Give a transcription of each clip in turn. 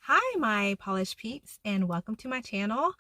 Hi, my polished peeps, and welcome to my channel.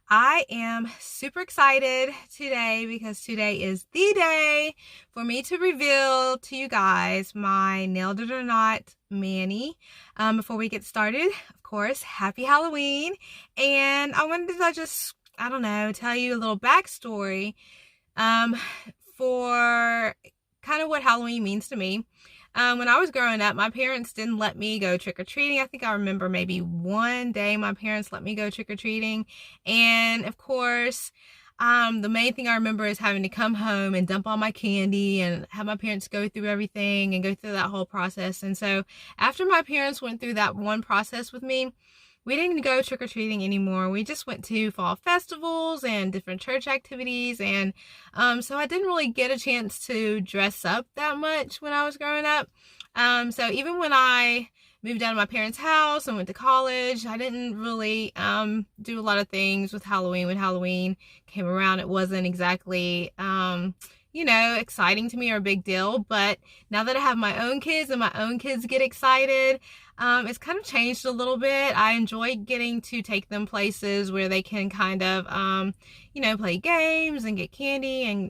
I am super excited today because today is the day for me to reveal to you guys my Nailed It or Not mani. Before we get started, of course, happy Halloween. And I wanted to just, I don't know, tell you a little backstory for kind of what Halloween means to me. When I was growing up, my parents didn't let me go trick-or-treating. I think I remember maybe one day my parents let me go trick-or-treating. And of course, the main thing I remember is having to come home and dump all my candy and have my parents go through everything and go through that whole process. And so after my parents went through that one process with me, we didn't go trick-or-treating anymore. We just went to fall festivals and different church activities. And so I didn't really get a chance to dress up that much when I was growing up. So even when I moved out of my parents' house and went to college, I didn't really do a lot of things with Halloween. When Halloween came around, it wasn't exactly exciting to me or a big deal. But now that I have my own kids and my own kids get excited, it's kind of changed a little bit. I enjoy getting to take them places where they can kind of, play games and get candy and,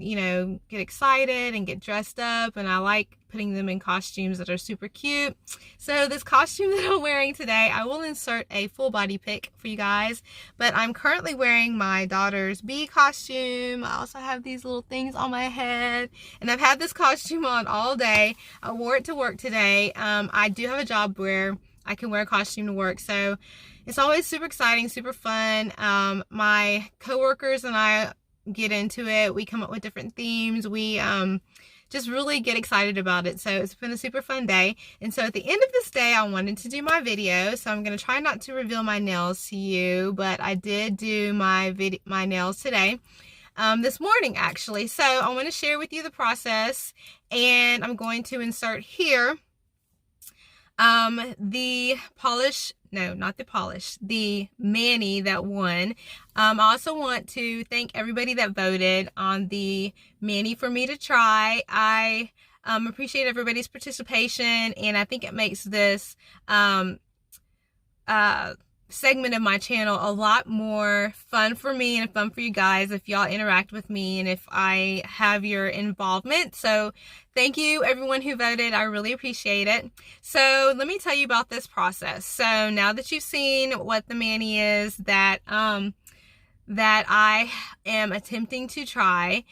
get excited and get dressed up. And I like putting them in costumes that are super cute. So this costume that I'm wearing today, I will insert a full body pic for you guys, but I'm currently wearing my daughter's bee costume. I also have these little things on my head, and I've had this costume on all day. I wore it to work today. I do have a job where I can wear a costume to work, so it's always super exciting, super fun. My coworkers and I get into it. We come up with different themes. We just really get excited about it. So it's been a super fun day. And so at the end of this day, I wanted to do my video. So I'm going to try not to reveal my nails to you, but I did do my nails today. This morning actually. So I want to share with you the process, and I'm going to insert here the mani that won. I also want to thank everybody that voted on the mani for me to try. I appreciate everybody's participation, and I think it makes this segment of my channel a lot more fun for me and fun for you guys if y'all interact with me and if I have your involvement. So thank you everyone who voted. I really appreciate it. So let me tell you about this process. So now that you've seen what the mani is that I am attempting to try,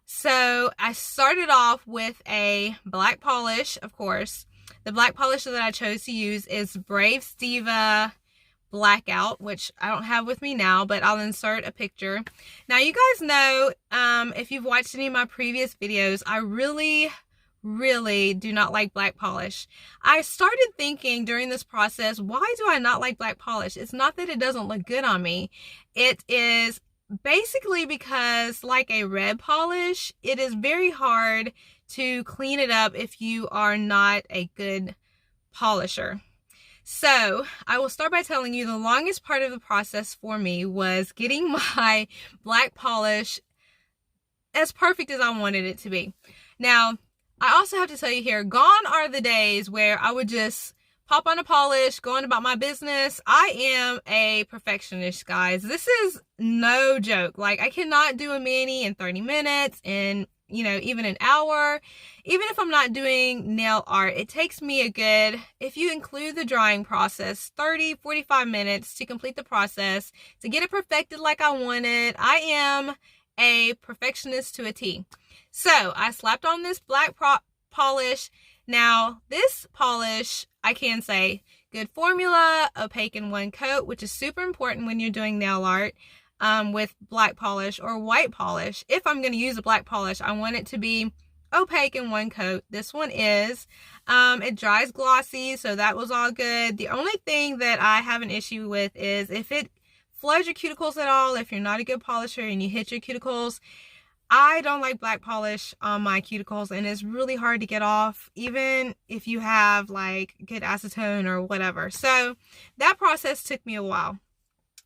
so I started off with a black polish. Of course, the black polish that I chose to use is Brave Steva Blackout, which I don't have with me now, but I'll insert a picture. Now you guys know, if you've watched any of my previous videos, I really do not like black polish. I started thinking during this process, why do I not like black polish? It's not that it doesn't look good on me. It is basically because, like a red polish, it is very hard to clean it up if you are not a good polisher. So I will start by telling you the longest part of the process for me was getting my black polish as perfect as I wanted it to be. Now, I also have to tell you here, gone are the days where I would just pop on a polish, go on about my business. I am a perfectionist, guys. This is no joke. Like, I cannot do a mani in 30 minutes and even an hour. Even if I'm not doing nail art, it takes me a good, if you include the drying process, 30-45 minutes to complete the process, to get it perfected like I want it. I am a perfectionist to a T. So I slapped on this black polish. Now, this polish, I can say, good formula, opaque in one coat, which is super important when you're doing nail art. With black polish or white polish. If I'm going to use a black polish, I want it to be opaque in one coat. This one is. It dries glossy, so that was all good. The only thing that I have an issue with is if it floods your cuticles at all, if you're not a good polisher and you hit your cuticles. I don't like black polish on my cuticles, and it's really hard to get off, even if you have like good acetone or whatever. So that process took me a while.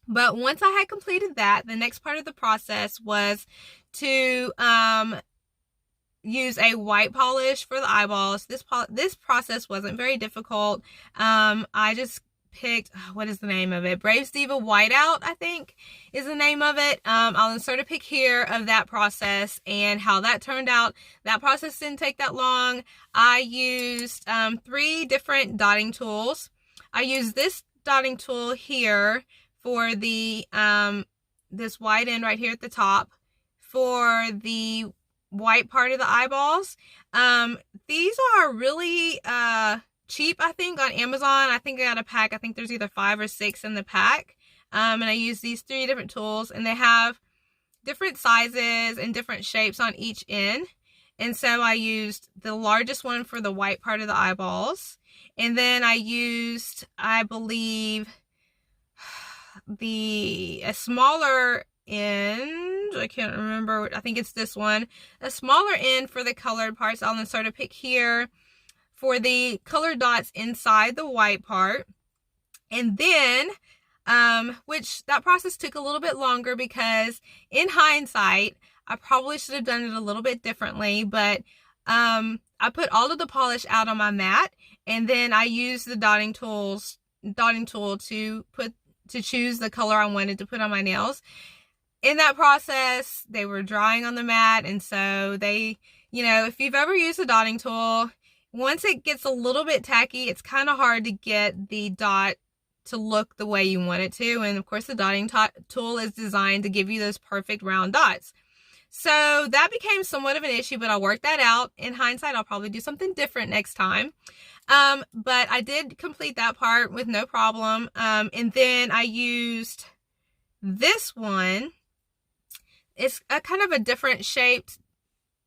But once I had completed that, the next part of the process was to use a white polish for the eyeballs. This process wasn't very difficult. I just picked, what is the name of it? Braves Diva Whiteout, I think is the name of it. I'll insert a pic here of that process and how that turned out. That process didn't take that long. I used 3 different dotting tools. I used this dotting tool here for the this white end right here at the top for the white part of the eyeballs. These are really cheap, I think, on Amazon. I think I got a pack. I think there's either 5 or 6 in the pack. And I use these 3 different tools, and they have different sizes and different shapes on each end. And so I used the largest one for the white part of the eyeballs. And then I used, I believe, a smaller end. I can't remember. I think it's this one. A smaller end for the colored parts. I'll insert a pic here for the colored dots inside the white part. And then, which that process took a little bit longer because in hindsight, I probably should have done it a little bit differently, but I put all of the polish out on my mat, and then I used the dotting tool to choose the color I wanted to put on my nails. In that process, they were drying on the mat, and so they, if you've ever used a dotting tool, once it gets a little bit tacky, it's kind of hard to get the dot to look the way you want it to. And of course, the dotting tool is designed to give you those perfect round dots. So that became somewhat of an issue, but I worked that out. In hindsight, I'll probably do something different next time. But I did complete that part with no problem. And then I used this one. It's a kind of a different shaped.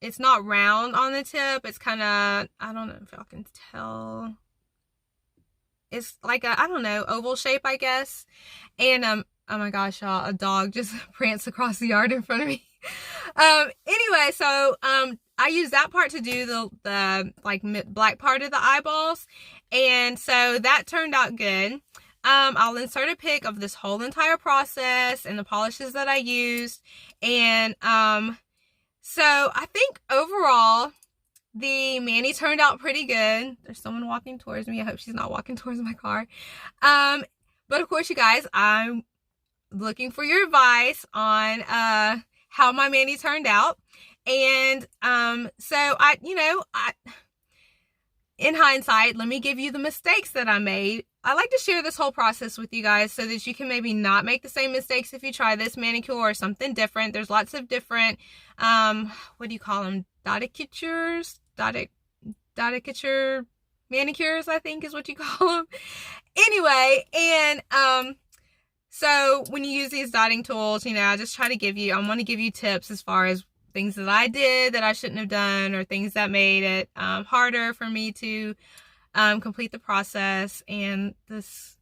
It's not round on the tip. It's kind of, I don't know if y'all can tell. It's like a, I don't know, oval shape, I guess. And, oh my gosh, y'all, a dog just pranced across the yard in front of me. Anyway, so, I used that part to do the like black part of the eyeballs. And so that turned out good. I'll insert a pic of this whole entire process and the polishes that I used. And, so I think overall, the mani turned out pretty good. There's someone walking towards me. I hope she's not walking towards my car. But of course, you guys, I'm looking for your advice on, how my mani turned out. And, so in hindsight, let me give you the mistakes that I made. I like to share this whole process with you guys so that you can maybe not make the same mistakes if you try this manicure or something different. There's lots of different, what do you call them? Dodicatures? Dodicature manicures, I think is what you call them. Anyway, and, so when you use these dotting tools, I just try to I want to give you tips as far as things that I did that I shouldn't have done, or things that made it harder for me to complete the process. And this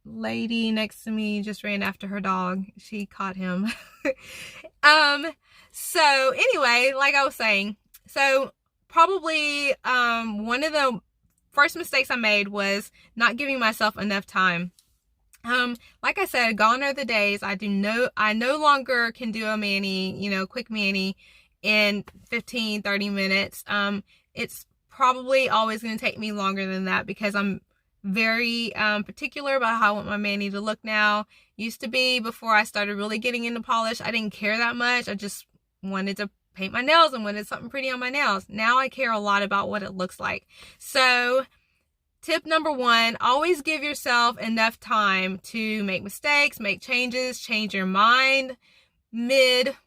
lady next to me just ran after her dog. She caught him. So anyway, like I was saying, so probably one of the first mistakes I made was not giving myself enough time. Like I said, gone are the days I no longer can do a mani, quick mani in 15, 30 minutes. It's probably always going to take me longer than that because I'm very particular about how I want my mani to look now. Used to be, before I started really getting into polish, I didn't care that much. I just wanted to paint my nails and wanted something pretty on my nails. Now I care a lot about what it looks like. So tip number 1, always give yourself enough time to make mistakes, make changes, change your mind,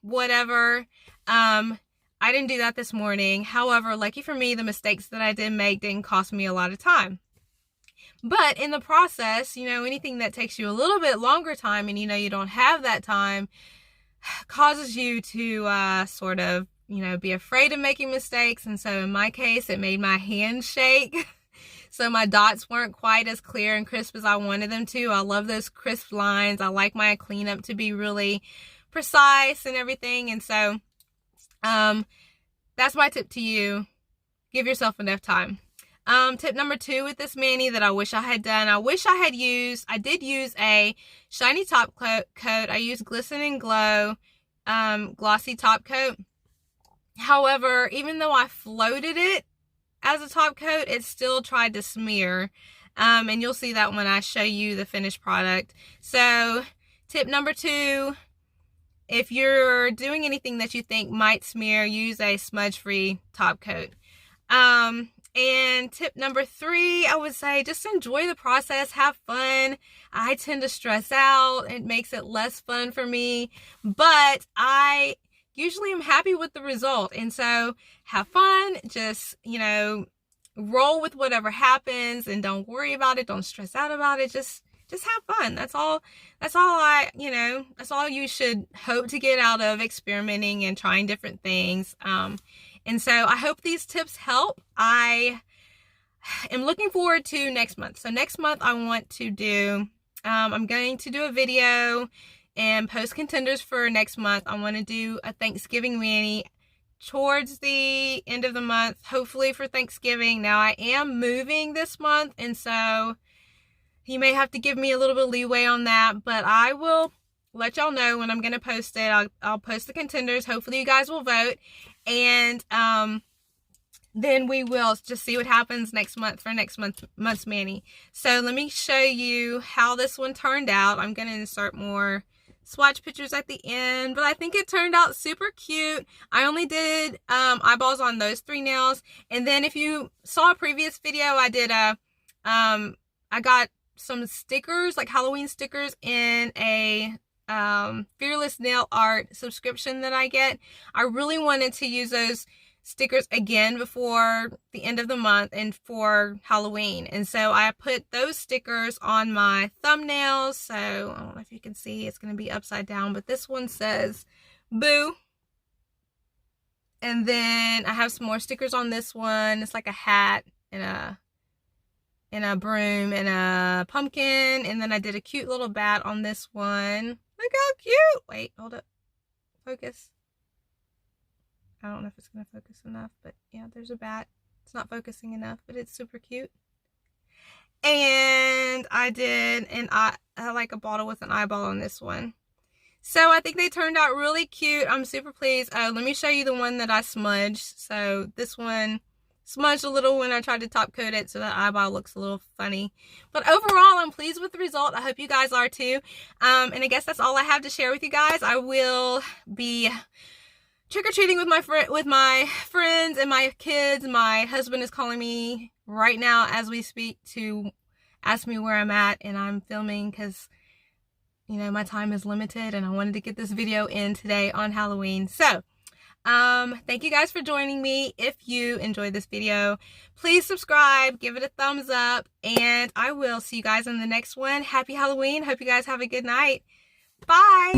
whatever. I didn't do that this morning. However, lucky for me, the mistakes that I did make didn't cost me a lot of time. But in the process, anything that takes you a little bit longer time and you don't have that time causes you to sort of, be afraid of making mistakes. And so in my case, it made my hands shake. So my dots weren't quite as clear and crisp as I wanted them to. I love those crisp lines. I like my cleanup to be really precise and everything. And so that's my tip to you. Give yourself enough time. Tip number 2 with this mani that I wish I had done. I did use a shiny top coat. I used Glisten and Glow glossy top coat. However, even though I floated it as a top coat, it still tried to smear. And you'll see that when I show you the finished product. So tip number 2, if you're doing anything that you think might smear, use a smudge-free top coat. And tip number 3, I would say just enjoy the process, have fun. I tend to stress out. It makes it less fun for me, but I usually am happy with the result. And so have fun, just, roll with whatever happens and don't worry about it. Don't stress out about it. Just have fun. That's all that's all you should hope to get out of experimenting and trying different things. And so I hope these tips help. I am looking forward to next month. So next month I want to do, I'm going to do a video and post contenders for next month. I want to do a Thanksgiving mani towards the end of the month, hopefully for Thanksgiving. Now I am moving this month, and so you may have to give me a little bit of leeway on that, but I will let y'all know when I'm going to post it. I'll post the contenders. Hopefully you guys will vote. And then we will just see what happens next month for next month's mani. So let me show you how this one turned out. I'm going to insert more swatch pictures at the end, but I think it turned out super cute. I only did eyeballs on those 3 nails. And then if you saw a previous video, I did I got some stickers, like Halloween stickers, in a Fearless Nail Art subscription that I get. I really wanted to use those stickers again before the end of the month and for Halloween, and so I put those stickers on my thumbnails. So I don't know if you can see, it's going to be upside down, but this one says boo. And then I have some more stickers on this one. It's like a hat and a broom and a pumpkin, and then I did a cute little bat on this one. Look how cute. Wait, hold up, focus. I don't know if it's going to focus enough, but yeah, there's a bat. It's not focusing enough, but it's super cute. And I did I like a bottle with an eyeball on this one. So I think they turned out really cute. I'm super pleased. Let me show you the one that I smudged. So this one smudged a little when I tried to top coat it, so the eyeball looks a little funny. But overall, I'm pleased with the result. I hope you guys are too. And I guess that's all I have to share with you guys. I will be trick-or-treating with my friends and my kids. My husband is calling me right now as we speak to ask me where I'm at, and I'm filming because, my time is limited and I wanted to get this video in today on Halloween. So thank you guys for joining me. If you enjoyed this video, please subscribe, give it a thumbs up, and I will see you guys in the next one. Happy Halloween. Hope you guys have a good night. Bye.